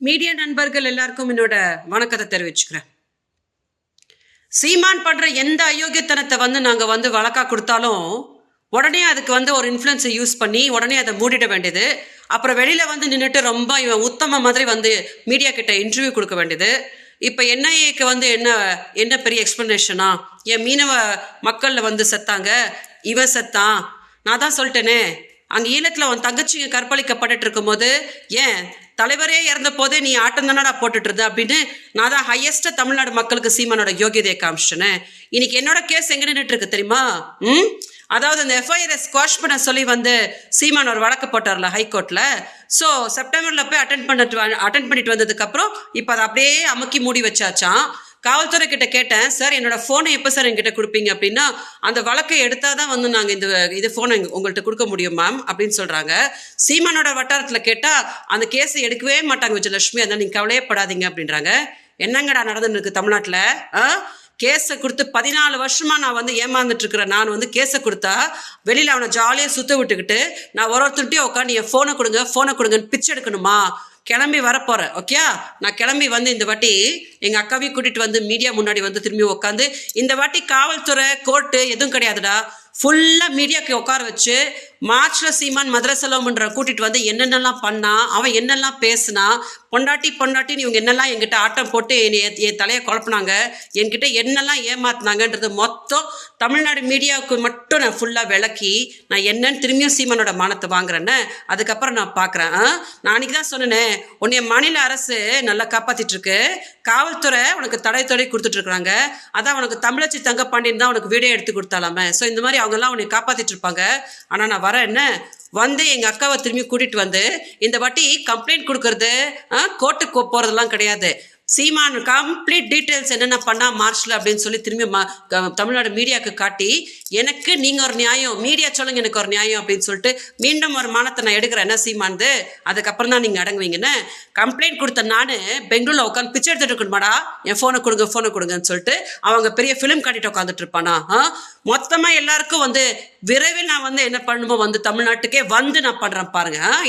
Media நண்பர்கள் எல்லாருக்கும் என்னோட வணக்கத்தை தெரிவிச்சுக்கிறேன். சீமான் பண்ற எந்த அயோக்கியத்தனத்தை நாங்க வழக்கா கொடுத்தாலும் உடனே அதுக்கு ஒரு இன்ஃப்ளூயன்ஸை யூஸ் பண்ணி உடனே அதை மூடிட வேண்டியது. அப்புறம் வெளியில நின்றுட்டு ரொம்ப இவன் உத்தம மாதிரி மீடியா கிட்ட இன்டர்வியூ கொடுக்க வேண்டியது. இப்போ என்ஐஏக்கு என்ன என்ன பெரிய எக்ஸ்பிளனேஷனா? என் மீனவ மக்கள்ல செத்தாங்க, இவன் செத்தான். நான் தான் சொல்லிட்டேனே, அங்கே ஈழத்தில் அவன் தங்கச்சிங்க கற்பழிக்கப்பட்டு இருக்கும் போது ஏன் தலைவரே இறந்த போதே நீ ஆட்டம் தானடா போட்டுட்டு இருந்த அப்படின்னு நான் தான் ஹையஸ்டா தமிழ்நாடு மக்களுக்கு சீமானோட யோகியதையை காமிச்சிட்டேனே. இன்னைக்கு என்னோட கேஸ் எங்க நின்றுட்டு இருக்கு தெரியுமா? அதாவது அந்த எஃப்ஐஆரை ஸ்குவாஷ் பண்ண சொல்லி சீமான் ஒரு வழக்கு போட்டார்ல ஹைகோர்ட்ல. ஸோ செப்டம்பர்ல போய் அட்டன் பண்ணிட்டு வந்ததுக்கு அப்புறம் இப்போ அதை அப்படியே அமுக்கி மூடி வச்சாச்சான். காவல்துறை கிட்ட கேட்டேன், சார் என்னோட ஃபோனை எப்போ சார் என்கிட்ட கொடுப்பீங்க அப்படின்னா, அந்த வழக்கை எடுத்தாதான் நாங்கள் இது ஃபோனை உங்கள்கிட்ட கொடுக்க முடியும் மேம் அப்படின்னு சொல்றாங்க. சீமானோட வட்டாரத்தில் கேட்டால் அந்த கேஸை எடுக்கவே மாட்டாங்க விஜயலட்சுமி, அதான் நீங்கள் கவலையப்படாதீங்க அப்படின்றாங்க. என்னங்கடா நடந்துன்னு இருக்கு தமிழ்நாட்டில்? கேஸை கொடுத்து 14 வருஷமா நான் ஏமாந்துட்டு இருக்கிறேன். நான் கேஸை கொடுத்தா வெளியில அவனை ஜாலியாக சுத்த விட்டுக்கிட்டு நான் ஒருத்தருட்டையும் உட்காந்து என் ஃபோனை கொடுங்கன்னு பிச்சை எடுக்கணுமா? கிளம்பி வரப்போறேன். ஓகே, நான் கிளம்பி இந்த வாட்டி எங்கள் அக்காவையும் கூட்டிகிட்டு மீடியா முன்னாடி திரும்பி உட்காந்து இந்த வாட்டி காவல்துறை கோர்ட்டு எதுவும் கிடையாதுடா, ஃபுல்லாக மீடியாவுக்கு உட்கார வச்சு மார்ச்ல சீமான் மதுரை செல்வம்ன்ற கூட்டிகிட்டு என்னென்னலாம் பண்ணா, அவன் என்னெல்லாம் பேசினா, பொண்டாட்டின்னு இவங்க என்னெல்லாம் என்கிட்ட ஆட்டம் போட்டு என் தலையை குழப்பினாங்க, என்கிட்ட என்னெல்லாம் ஏமாத்தினாங்கன்றது மொத்தம் தமிழ்நாடு மீடியாவுக்கு மட்டும் நான் ஃபுல்லாக விளக்கி நான் என்னன்னு திரும்பியும் சீமானோட மானத்தை வாங்குறேன்னு அதுக்கப்புறம் நான் பார்க்குறேன். நான் அன்றைக்கி தான் சொன்னேன், உன்னைய மாநில அரசு நல்லா காப்பாற்றிட்டு இருக்கு, காவல்துறை உனக்கு தடை கொடுத்துட்டு இருக்கிறாங்க, அதான் உனக்கு தமிழச்சி தங்கப்பாண்டியன் தான் உனக்கு வீடியோ எடுத்து கொடுத்தாலாமே. ஸோ இந்த மாதிரி அவங்கெல்லாம் உன்னை காப்பாற்றிட்டு இருப்பாங்க. ஆனால் நான் வர என்ன எங்கள் அக்காவை திரும்பி கூட்டிகிட்டு இந்த வாட்டி கம்ப்ளைண்ட் கொடுக்கறது கோர்ட்டுக்கு போகிறதெல்லாம் கிடையாது. சீமான் கம்ப்ளீட் டீட்டெயில்ஸ் என்னென்ன பண்ணா மார்ச்ல அப்படின்னு சொல்லி திரும்பி தமிழ்நாடு மீடியாவுக்கு காட்டி எனக்கு நீங்கள் ஒரு நியாயம், மீடியா சொல்லுங்க எனக்கு ஒரு நியாயம் அப்படின்னு சொல்லிட்டு மீண்டும் ஒரு மானத்தை நான் எடுக்கிறேன். என்ன சீமானது, அதுக்கப்புறம் தான் நீங்கள் அடங்குவீங்கன்னு கம்ப்ளைண்ட் கொடுத்த நான் பெங்களூரில் உட்காந்து பிச்சை எடுத்துட்டு இருக்கணுமாடா, என் ஃபோனை கொடுங்கன்னு சொல்லிட்டு அவங்க பெரிய ஃபிலிம் காட்டிட்டு உட்காந்துட்டு இருப்பானா? மொத்தமாக எல்லாருக்கும் விரைவில் நான் என்ன பண்ணுமோ தமிழ்நாட்டுக்கே நான் பண்ணுறேன் பாருங்க.